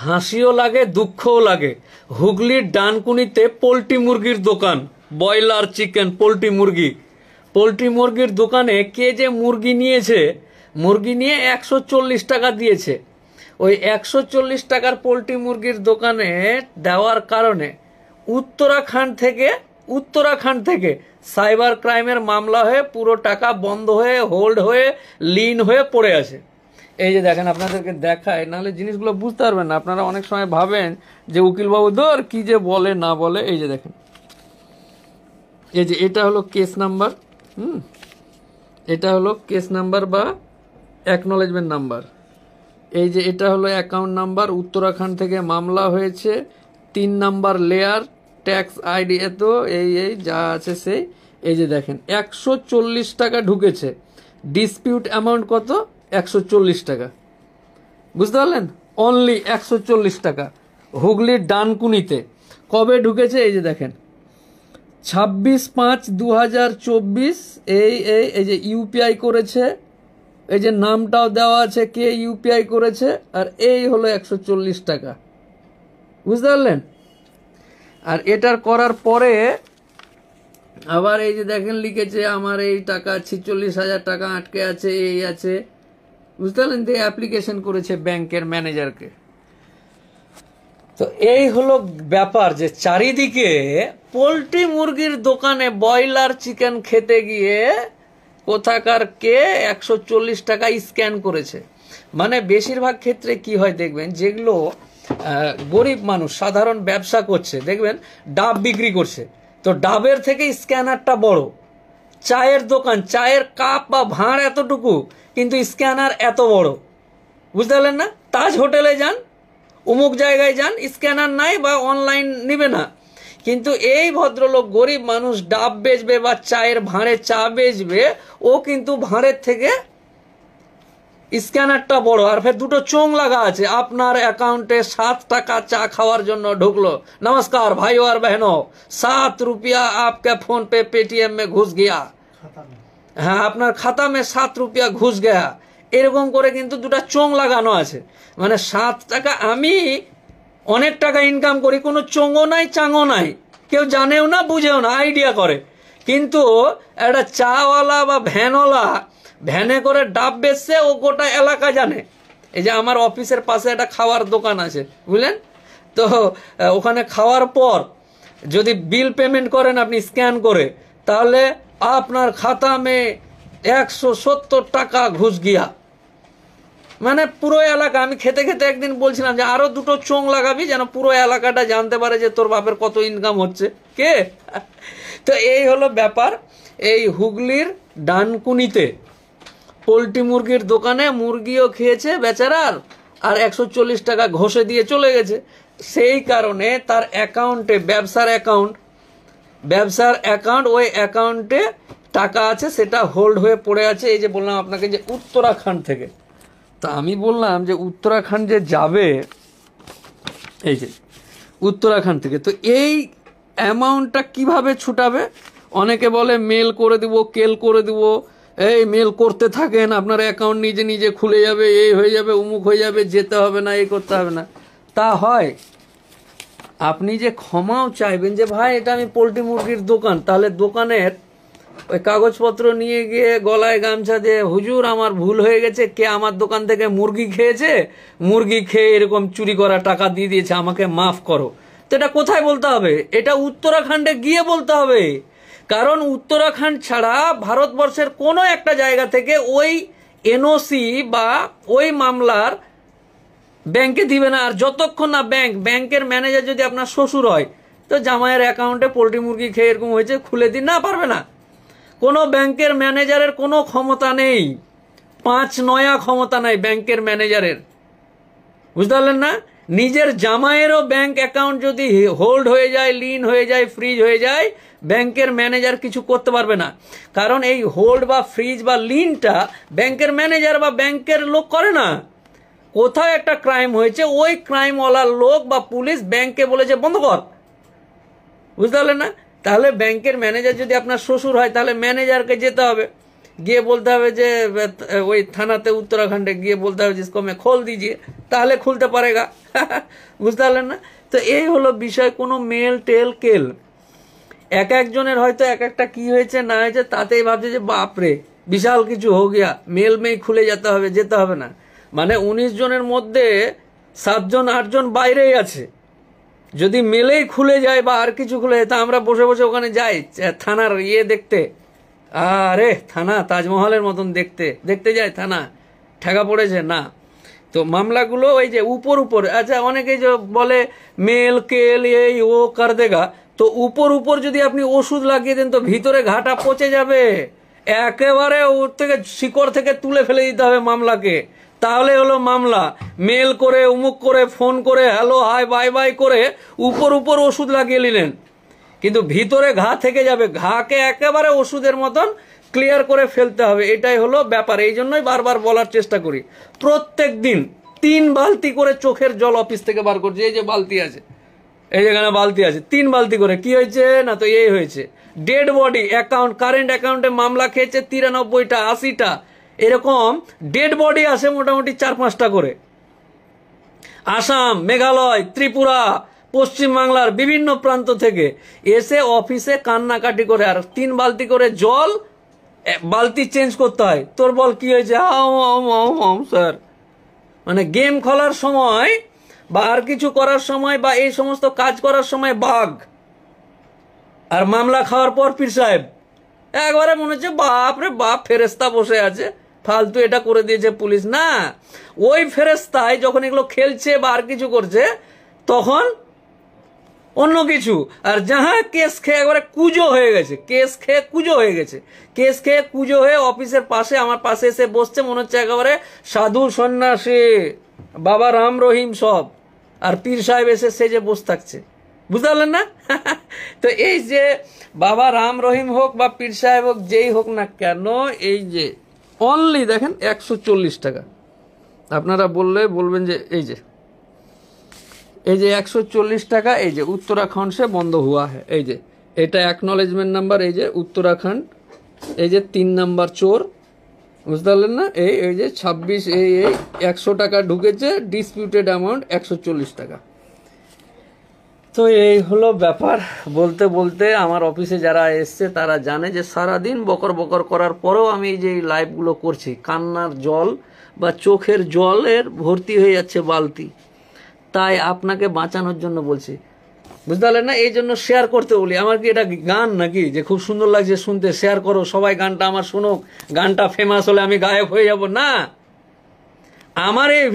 হাসিও লাগে দুঃখও লাগে। হুগলির ডানকুনিতে পোলট্রি মুরগির দোকান, ব্রয়লার চিকেন পোলট্রি মুরগির দোকানে কে যে মুরগি নিয়েছে, মুরগি নিয়ে 140 টাকা দিয়েছে। ওই 140 টাকার পোলট্রি মুরগির দোকানে দেওয়ার কারণে উত্তরাখণ্ড থেকে সাইবার ক্রাইমের মামলা হয়ে পুরো টাকা বন্ধ হয়ে হোল্ড হয়ে লিন হয়ে পড়ে আছে। এই যে দেখেন, আপনাদেরকে দেখায়, নাহলে জিনিসগুলো বুঝতে পারবেন না। আপনারা অনেক সময় ভাবেন যে উকিলবাবু ধর কি যে বলে না বলে। এই যে দেখেন, এই যে এটা হলো কেস নাম্বার, এটা হলো কেস নাম্বার বা অ্যাকনোলেজমেন্ট নাম্বার। এই যে এটা হলো অ্যাকাউন্ট নাম্বার, উত্তরাখণ্ড থেকে মামলা হয়েছে, 3 নাম্বার লেয়ার, ট্যাক্স আইডি এত, এই যা আছে সেই। এই যে দেখেন 140 টাকা ঢুকেছে, ডিসপিউট অ্যামাউন্ট কত? 140 টাকা। বুঝতে পারলেন? অনলি 140 টাকা হুগলির ডানকুনিতে। কবে ঢুকেছে? এই যে দেখেন 26/5/2024। এই যে ইউপিআই করেছে, এই যে নামটাও দেওয়া আছে কে ইউপিআই করেছে, আর এই হলো 140 টাকা। বুঝতে পারলেন? আর এটার করার পরে আবার এই যে দেখেন লিখেছে আমার এই টাকা 46,000 টাকা আটকে আছে, এই আছে। বুঝতে পারলেন? দিয়ে অ্যাপ্লিকেশন করেছে ব্যাংকের ম্যানেজারকে। তো এই হলো ব্যাপার, যে চারিদিকে পোলট্রি মুরগির দোকানে ব্রয়লার চিকেন খেতে গিয়ে কোথাকার কে 140 টাকা স্ক্যান করেছে। মানে বেশিরভাগ ক্ষেত্রে কি হয় দেখবেন, যেগুলো গরিব মানুষ সাধারণ ব্যবসা করছে, দেখবেন ডাব বিক্রি করছে, তো ডাবের থেকে স্ক্যানারটা বড়। চায়ের দোকান, চায়ের কাপ বা ভাঁড় এতটুকু, কিন্তু স্ক্যানার এত বড়। বুঝতে পারলেন না? তাজ হোটেলে যান, অমুক জায়গায় যান, স্ক্যানার নাই বা অনলাইন নিবে না। কিন্তু এই ভদ্রলোক গরিব মানুষ ডাব বেচবে বা চায়ের ভাঁড়ে চা বেচবে, ও কিন্তু ভাঁড়ের থেকে স্ক্যানারটা বড়। আর ফের দুটো চোং লাগা আছে, আপনার অ্যাকাউন্টে 7 টাকা চা খাওয়ার জন্য ঢুকলো, নমস্কার भाइयों और बहनों, 7 रुपया आपके फोन पे पेटीएम में घुस गया। হ্যাঁ, আপনার খাতা মে 7 রুপিয়া ঘুষ গয়া, এরকম করে কিন্তু দুটা চোং লাগানো আছে। মানে 7 টাকা, আমি অনেক টাকা ইনকাম করি, কোনো চোঙও নাই চাঙও নাই, কেউ জানেও না বুঝেও না, আইডিয়া করে। কিন্তু একটা চাওয়ালা বা ভ্যানওয়ালা ভ্যানে করে ডাব বেচছে, ও গোটা এলাকা জানে। এই যে আমার অফিসের পাশে একটা খাওয়ার দোকান আছে, বুঝলেন তো, ওখানে খাওয়ার পর যদি বিল পেমেন্ট করেন আপনি স্ক্যান করে, তাহলে আপনার খাতা মে 170 টাকা ঘুষ গিয়া। মানে পুরো এলাকা, আমি খেতে খেতে একদিন বলছিলাম যে আরো দুটো চোং লাগাবি, যেন পুরো এলাকাটা জানতে পারে যে তোর বাপের কত ইনকাম হচ্ছে কে। তো এই হলো ব্যাপার। এই হুগলির ডানকুনিতে পোলট্রি মুরগির দোকানে মুরগিও খেয়েছে বেচারার, আর 140 টাকা ঘষে দিয়ে চলে গেছে। সেই কারণে তার অ্যাকাউন্টে, ব্যবসার অ্যাকাউন্ট, ওই অ্যাকাউন্টে টাকা আছে, সেটা হোল্ড হয়ে পড়ে আছে। এই যে বললাম আপনাকে যে উত্তরাখণ্ড থেকে, তা আমি বললাম যে উত্তরাখণ্ড যে যাবে, এই যে উত্তরাখণ্ড থেকে, তো এই অ্যামাউন্টটা কিভাবে ছুটাবে? অনেকে বলে মেল করে দিব, কেল করে দিব। এই মেল করতে থাকেন, আপনার অ্যাকাউন্ট নিজে নিজে খুলে যাবে, এই হয়ে যাবে, অমুক হয়ে যাবে, যেতে হবে না, এই করতে হবে না। তা হয়? আপনি যে ক্ষমাও চাইবেন যে ভাই এটা আমি পোলট্রি মুরগির দোকান, তাহলে দোকানের ওই কাগজপত্র নিয়ে গিয়ে গলায় গামছা দিয়ে, হুজুর আমার ভুল হয়ে গেছে, কে আমার দোকান থেকে মুরগি খেয়েছে, মুরগি খেয়ে এরকম চুরি করা টাকা দিয়ে দিয়েছে, আমাকে মাফ করো। তো এটা কোথায় বলতে হবে? এটা উত্তরাখণ্ডে গিয়ে বলতে হবে। কারণ উত্তরাখণ্ড ছাড়া ভারতবর্ষের কোনো একটা জায়গা থেকে ওই এনওসি বা ওই মামলার ব্যাংকে দিবে না। আর যতক্ষণ না ব্যাংকের ম্যানেজার যদি আপনার শ্বশুর হয়, তো জামাইয়ের অ্যাকাউন্টে পোলট্রি মুরগি খেয়ে এরকম হয়েছে, খুলে দিন না, পারবে না। কোনো ব্যাংকের ম্যানেজারের কোনো ক্ষমতা নেই, 5 নয়া ক্ষমতা নাই ব্যাংকের ম্যানেজারের। বুঝতে পারলেন না? নিজের জামাইয়েরও ব্যাংক অ্যাকাউন্ট যদি হোল্ড হয়ে যায়, লিন হয়ে যায়, ফ্রিজ হয়ে যায়, ব্যাংকের ম্যানেজার কিছু করতে পারবে না। কারণ এই হোল্ড বা ফ্রিজ বা লিনটা ব্যাংকের ম্যানেজার বা ব্যাংকের লোক করে না। কোথাও একটা ক্রাইম হয়েছে, ওই ক্রাইমওয়ালার লোক বা পুলিশ ব্যাংকে বলেছে বন্ধ কর। বুঝতে পারলেন না? তাহলে ব্যাংকের ম্যানেজার যদি আপনার শ্বশুর হয়, তাহলে ম্যানেজারকে যেতে হবে। গিয়ে বলতে হবে যে ওই থানাতে উত্তরাখণ্ডে গিয়ে বলতে হবে जिसको मैं खोल दीजिए, তাহলে খুলতে পারেগা। বুঝতে পারলেন না? তো এই হলো বিষয়। কোনো মেল টেল কেল এক একজনের হয়তো এক একটা কি হয়েছে না হয়েছে তাতেই ভাবছে যে বাপরে বিশাল কিছু হো গিয়া, মেল মেই খুলে যেতে হবে না। মানে 19 জনের মধ্যে 7 জন 8 জন বাইরেই আছে। যদি মেলেই খুলে যায় বা আর কিছু খুলে যায় তা আমরা বসে বসে ওখানে যাই থানার দেখতে, আরে থানা তাজমহলের মতন দেখতে যায় থানা, ঠেকা পড়েছে না। তো মামলাগুলো ওই যে উপর আচ্ছা অনেকেই যে বলে মেল কেল এই ও কর দেগা, তো উপর যদি আপনি ওষুধ লাগিয়ে দেন তো ভিতরে ঘাটা পচে যাবে, একেবারে ওর থেকে শিকড় থেকে তুলে ফেলে দিতে হবে মামলাকে, তাহলে হলো মামলা। মেল করে উমুক করে ফোন করে হ্যালো হাই বাই বাই করে উপর ওষুধ লাগিয়ে নিলেন, কিন্তু ভিতরে ঘা থেকে যাবে, ঘাকে একেবারে ওষুধের মতন ক্লিয়ার করে ফেলতে হবে। এটাই হলো ব্যাপার। এই জন্যই বারবার বলার চেষ্টা করি, প্রত্যেক দিন 3 বালতি করে চোখের জল অফিস থেকে বার করছি। এই যে বালতি আছে, এই যেখানে বালতি আছে, 3 বালতি করে। কি হয়েছে না, তো এই হয়েছে ডেড বডি অ্যাকাউন্ট, কারেন্ট অ্যাকাউন্টে মামলা খেয়েছে 93টা 80টা, এরকম ডেড বডি আসে মোটামুটি 4-5টা করে। আসাম, মেঘালয়, ত্রিপুরা, পশ্চিমবাংলার বিভিন্ন প্রান্ত থেকে এসে অফিসে কান্নাকাটি করে, আর 3 বালতি করে জল, বালতি চেঞ্জ করতে হয়। তোর বল কি হয়েছে, স্যার। মানে গেম খেলার সময় বা আর কিছু করার সময় বা এই সমস্ত কাজ করার সময় বাঘ, আর মামলা খাওয়ার পর পীর সাহেব। একবারে মনে হচ্ছে বাপ রে বাপ, ফেরেস্তা বসে আছে, ফালতু এটা করে দিয়েছে পুলিশ। না, ওই ফেরেস্তায় যখন এগুলো খেলছে বা আর কিছু করছে তখন অন্য কিছু। আর যাহা কেস খেয়ে একবারে কুজো হয়ে গেছে, কেস খেয়ে কুজো হয়ে অফিসের পাশে আমার পাশে এসে বসছে, মনে হচ্ছে একেবারে সাধু সন্ন্যাসী বাবা রাম রহিম সব, আর পীর সাহেব এসে সেজে বসে থাকছে। বুঝতে পারলেন না? তো এই যে বাবা রাম রহিম হোক বা পীর সাহেব হোক, যেই হোক না কেন, এই যে অনলি দেখেন 140 টাকা। আপনারা বলবেন যে এই যে 140 টাকা, এই যে उत्तराखंड से बंद हुआ है, এই যে এটা অ্যাকনলেজমেন্ট নাম্বার, এই যে উত্তরাখণ্ড, এই যে 3 নাম্বার চোর। বুঝতে পারলেন না? এই যে 26 এই 100 টাকা ঢুকেছে, ডিসপিউটেড অ্যামাউন্ট 140 টাকা। তো এই হলো ব্যাপার। বলতে আমার অফিসে যারা এসছে তারা জানে যে সারাদিন বকর করার পরেও আমি এই যে লাইভগুলো করছি, কান্নার জল বা চোখের জলের ভর্তি হয়ে যাচ্ছে বালতি, তাই আপনাকে বাঁচানোর জন্য বলছি। বুঝতে পারলেন না? এই জন্য শেয়ার করতে বলি। আমার কি এটা গান নাকি যে খুব সুন্দর লাগছে শুনতে, শেয়ার করো সবাই, গানটা আমার শুনুক, গানটা ফেমাস হলে আমি গায়ক হয়ে যাব? না, আমার এই